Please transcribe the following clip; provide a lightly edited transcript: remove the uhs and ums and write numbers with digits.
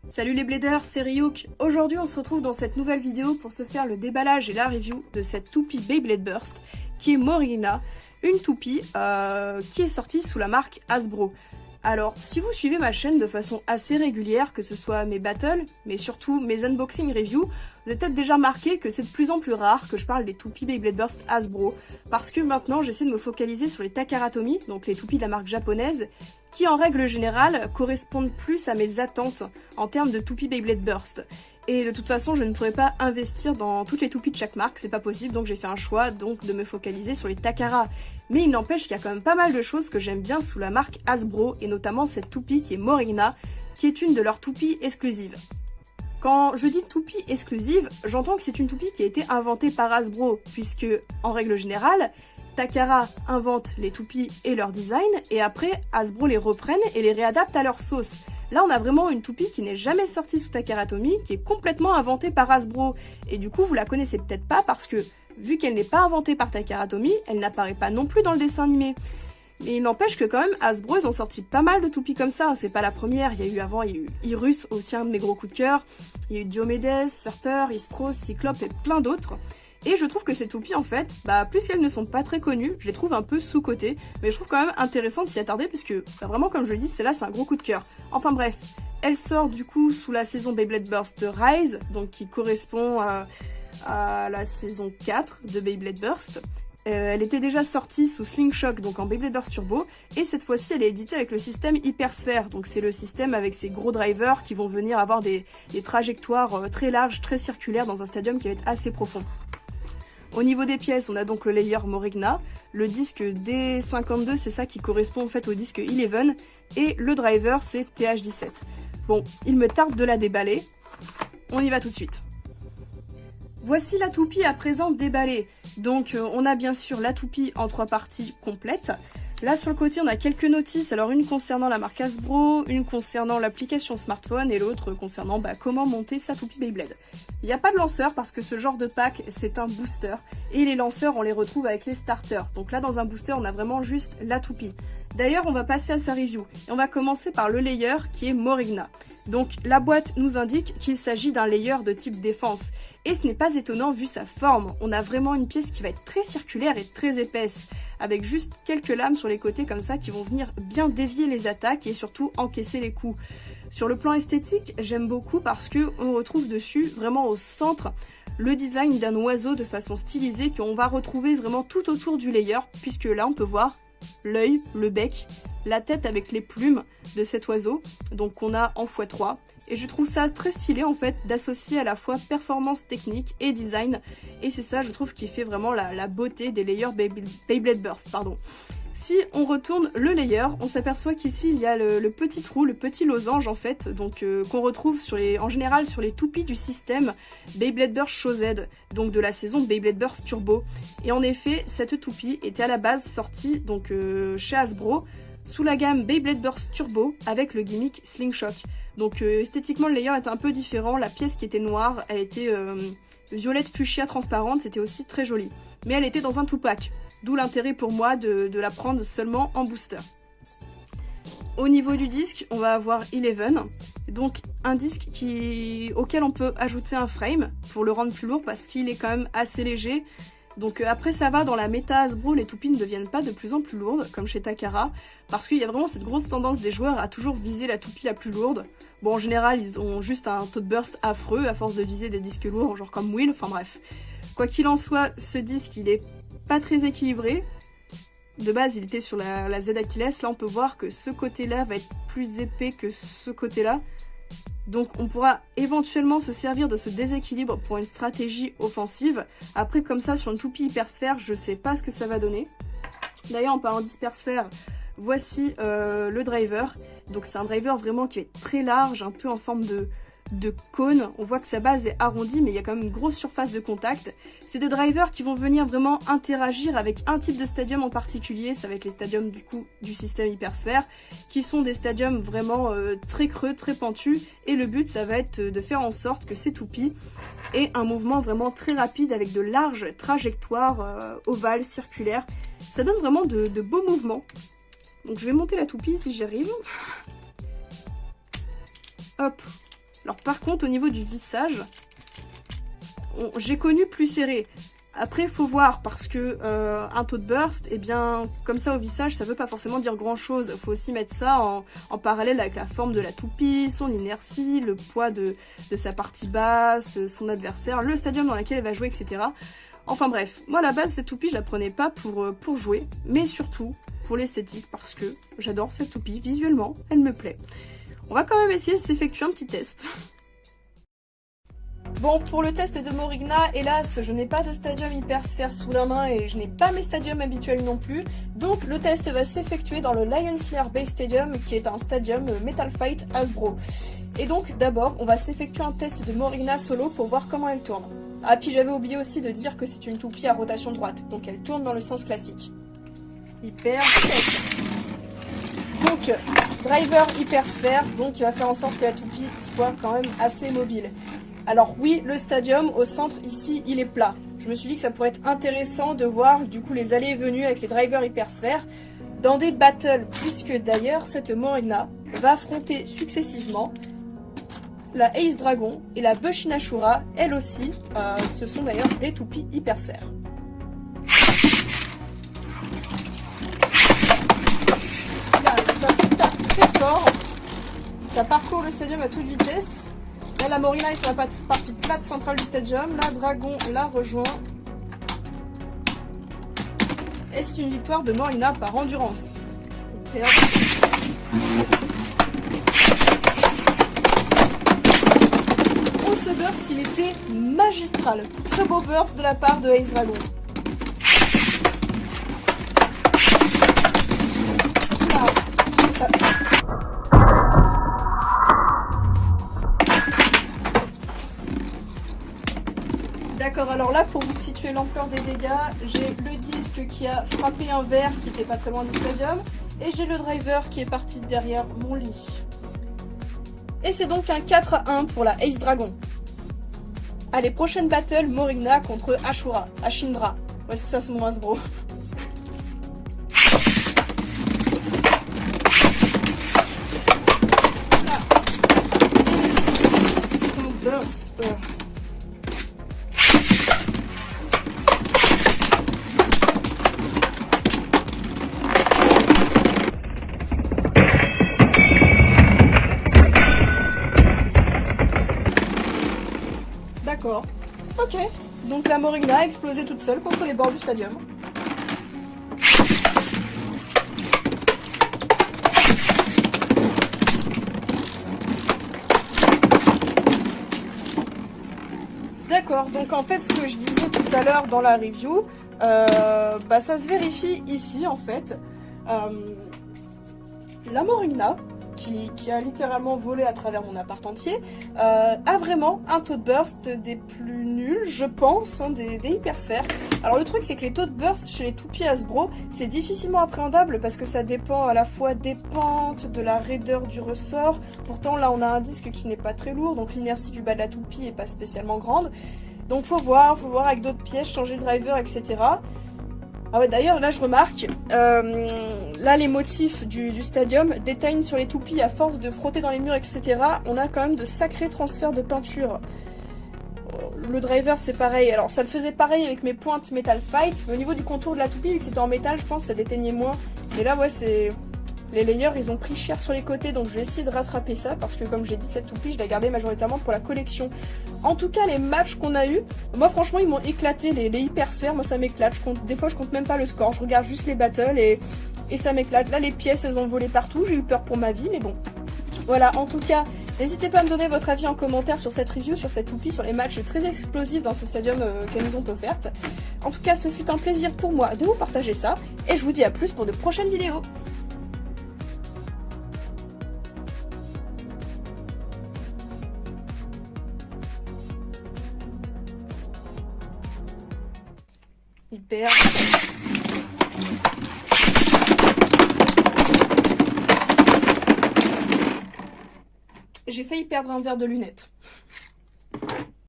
Salut les bladers, c'est Ryuk. Aujourd'hui on se retrouve dans cette nouvelle vidéo pour se faire le déballage et la review de cette toupie Beyblade Burst qui est Morina, une toupie qui est sortie sous la marque Hasbro. Alors, si vous suivez ma chaîne de façon assez régulière, que ce soit mes battles, mais surtout mes unboxing reviews, vous avez peut-être déjà remarqué que c'est de plus en plus rare que je parle des toupies Beyblade Burst Hasbro, parce que maintenant j'essaie de me focaliser sur les Takaratomi, donc les toupies de la marque japonaise, qui en règle générale correspondent plus à mes attentes en termes de toupies Beyblade Burst. Et de toute façon, je ne pourrais pas investir dans toutes les toupies de chaque marque, c'est pas possible, donc j'ai fait un choix donc de me focaliser sur les Takara. Mais il n'empêche qu'il y a quand même pas mal de choses que j'aime bien sous la marque Hasbro, et notamment cette toupie qui est Morina, qui est une de leurs toupies exclusives. Quand je dis toupie exclusive, j'entends que c'est une toupie qui a été inventée par Hasbro, puisque, en règle générale, Takara invente les toupies et leur design, et après, Hasbro les reprennent et les réadapte à leur sauce. Là, on a vraiment une toupie qui n'est jamais sortie sous Takaratomi, qui est complètement inventée par Hasbro. Et du coup, vous la connaissez peut-être pas parce que, vu qu'elle n'est pas inventée par Takaratomi, elle n'apparaît pas non plus dans le dessin animé. Mais il n'empêche que quand même, Hasbro, ils ont sorti pas mal de toupies comme ça. C'est pas la première, il y a eu avant, il y a eu Irus, aussi un de mes gros coups de cœur. Il y a eu Diomedes, Surter, Istros, Cyclope et plein d'autres. Et je trouve que ces toupies, en fait, plus qu'elles ne sont pas très connues, je les trouve un peu sous-cotées, mais je trouve quand même intéressant de s'y attarder, parce que, vraiment, comme je le dis, c'est un gros coup de cœur. Enfin bref, elle sort du coup sous la saison Beyblade Burst Rise, donc qui correspond à la saison 4 de Beyblade Burst. Elle était déjà sortie sous Sling Shock, donc en Beyblade Burst Turbo, et cette fois-ci elle est éditée avec le système Hypersphère, donc c'est le système avec ces gros drivers qui vont venir avoir des trajectoires très larges, très circulaires dans un stadium qui va être assez profond. Au niveau des pièces, on a donc le layer Morigna, le disque D52, c'est ça qui correspond en fait au disque 11, et le driver c'est TH17. Bon, il me tarde de la déballer, on y va tout de suite. Voici la toupie à présent déballée. Donc on a bien sûr la toupie en 3 parties complètes. Là sur le côté on a quelques notices, alors une concernant la marque Hasbro, une concernant l'application smartphone et l'autre concernant comment monter sa toupie Beyblade. Il n'y a pas de lanceur parce que ce genre de pack c'est un booster et les lanceurs on les retrouve avec les starters. Donc là dans un booster on a vraiment juste la toupie. D'ailleurs on va passer à sa review et on va commencer par le layer qui est Morigna. Donc la boîte nous indique qu'il s'agit d'un layer de type défense et ce n'est pas étonnant vu sa forme. On a vraiment une pièce qui va être très circulaire et très épaisse avec juste quelques lames sur les côtés comme ça qui vont venir bien dévier les attaques et surtout encaisser les coups. Sur le plan esthétique, j'aime beaucoup parce que on retrouve dessus vraiment au centre le design d'un oiseau de façon stylisée qu'on va retrouver vraiment tout autour du layer puisque là on peut voir l'œil, le bec, la tête avec les plumes de cet oiseau, donc qu'on a en x3. Et je trouve ça très stylé en fait d'associer à la fois performance technique et design. Et c'est ça je trouve qui fait vraiment la beauté des layers Beyblade Burst. Si on retourne le layer, on s'aperçoit qu'ici il y a le petit trou, le petit losange en fait, donc qu'on retrouve en général sur les toupies du système Beyblade Burst Show-Z, donc de la saison Beyblade Burst Turbo. Et en effet, cette toupie était à la base sortie donc chez Hasbro sous la gamme Beyblade Burst Turbo avec le gimmick Sling Shock. Donc esthétiquement le layer était un peu différent, la pièce qui était noire, elle était violette fuchsia transparente, c'était aussi très joli. Mais elle était dans un 2-pack, d'où l'intérêt pour moi de la prendre seulement en booster. Au niveau du disque, on va avoir 11, donc un disque auquel on peut ajouter un frame pour le rendre plus lourd parce qu'il est quand même assez léger. Donc après ça va, dans la méta Hasbro, les toupies ne deviennent pas de plus en plus lourdes, comme chez Takara, parce qu'il y a vraiment cette grosse tendance des joueurs à toujours viser la toupie la plus lourde. Bon, en général, ils ont juste un taux de burst affreux à force de viser des disques lourds, genre comme Will, enfin bref. Quoi qu'il en soit, ce disque, il est pas très équilibré. De base, il était sur la Z Achilles, là on peut voir que ce côté-là va être plus épais que ce côté-là. Donc on pourra éventuellement se servir de ce déséquilibre pour une stratégie offensive. Après comme ça sur une toupie hypersphère, je sais pas ce que ça va donner. D'ailleurs en parlant d'hypersphère, voici le driver. Donc c'est un driver vraiment qui est très large, un peu en forme de cône. On voit que sa base est arrondie mais il y a quand même une grosse surface de contact. C'est des drivers qui vont venir vraiment interagir avec un type de stadium en particulier, ça va être les stadiums du coup du système hypersphère, qui sont des stadiums vraiment très creux, très pentus, et le but ça va être de faire en sorte que ces toupies aient un mouvement vraiment très rapide avec de larges trajectoires ovales, circulaires. Ça donne vraiment de beaux mouvements. Donc je vais monter la toupie si j'y arrive. Hop. Alors par contre, au niveau du vissage, j'ai connu plus serré. Après, faut voir, parce que un taux de burst, eh bien, comme ça au vissage, ça veut pas forcément dire grand chose. Faut aussi mettre ça en parallèle avec la forme de la toupie, son inertie, le poids de sa partie basse, son adversaire, le stadium dans lequel elle va jouer, etc. Enfin bref, moi à la base, cette toupie, je la prenais pas pour jouer, mais surtout pour l'esthétique, parce que j'adore cette toupie, visuellement, elle me plaît. On va quand même essayer de s'effectuer un petit test. Bon, pour le test de Morigna, hélas, je n'ai pas de stadium hypersphère sous la main et je n'ai pas mes stadiums habituels non plus. Donc le test va s'effectuer dans le Lion Slayer Base Stadium, qui est un stadium Metal Fight Hasbro. Et donc d'abord, on va s'effectuer un test de Morigna solo pour voir comment elle tourne. Ah, puis j'avais oublié aussi de dire que c'est une toupie à rotation droite, donc elle tourne dans le sens classique. Hyper test. Donc, driver hypersphère, donc il va faire en sorte que la toupie soit quand même assez mobile. Alors oui, le stadium au centre ici, il est plat. Je me suis dit que ça pourrait être intéressant de voir du coup les allées et venues avec les drivers hypersphères dans des battles, puisque d'ailleurs cette Morigna va affronter successivement la Ace Dragon et la Bushinashura, elles aussi, ce sont d'ailleurs des toupies hypersphères. Là, ça se tape très fort, ça parcourt le stadium à toute vitesse. Là, la Morigna est sur la partie plate centrale du stadium. La Dragon la rejoint. Et c'est une victoire de Morigna par endurance. Oh, ce burst, il était magistral. Très beau burst de la part de Ace Dragon. Là, ça... D'accord, alors là, pour vous situer l'ampleur des dégâts, j'ai le disque qui a frappé un verre qui était pas très loin du stadium, et j'ai le driver qui est parti derrière mon lit. Et c'est donc un 4-1 pour la Ace Dragon. Allez, prochaine battle, Morigna contre Ashindra. Ouais, c'est ça son nom Hasbro. C'est un burst. D'accord. Ok. Donc la Morigna a explosé toute seule contre les bords du stadium. D'accord. Donc en fait, ce que je disais tout à l'heure dans la review, ça se vérifie ici en fait. La Morigna, qui a littéralement volé à travers mon appart entier, a vraiment un taux de burst des plus nuls, je pense, hein, des hypersphères. Alors le truc, c'est que les taux de burst chez les toupies Hasbro, c'est difficilement appréhendable parce que ça dépend à la fois des pentes, de la raideur du ressort. Pourtant là on a un disque qui n'est pas très lourd, donc l'inertie du bas de la toupie est pas spécialement grande. Donc faut voir avec d'autres pièces, changer le driver, etc. Ah ouais, d'ailleurs, là je remarque, là les motifs du stadium déteignent sur les toupies à force de frotter dans les murs, etc. On a quand même de sacrés transferts de peinture. Le driver c'est pareil, alors ça le faisait pareil avec mes pointes Metal Fight, mais au niveau du contour de la toupie, vu que c'était en métal, je pense que ça déteignait moins. Et là ouais, c'est... Les layers, ils ont pris cher sur les côtés, donc je vais essayer de rattraper ça, parce que comme j'ai dit, cette toupie, je l'ai gardée majoritairement pour la collection. En tout cas, les matchs qu'on a eu, moi franchement, ils m'ont éclaté, les hypersphères, moi ça m'éclate. Des fois, je compte même pas le score, je regarde juste les battles et ça m'éclate. Là, les pièces, elles ont volé partout, j'ai eu peur pour ma vie, mais bon. Voilà, en tout cas, n'hésitez pas à me donner votre avis en commentaire sur cette review, sur cette toupie, sur les matchs très explosifs dans ce stadium qu'elles nous ont offertes. En tout cas, ce fut un plaisir pour moi de vous partager ça, et je vous dis à plus pour de prochaines vidéos. Hyper. J'ai failli perdre un verre de lunettes.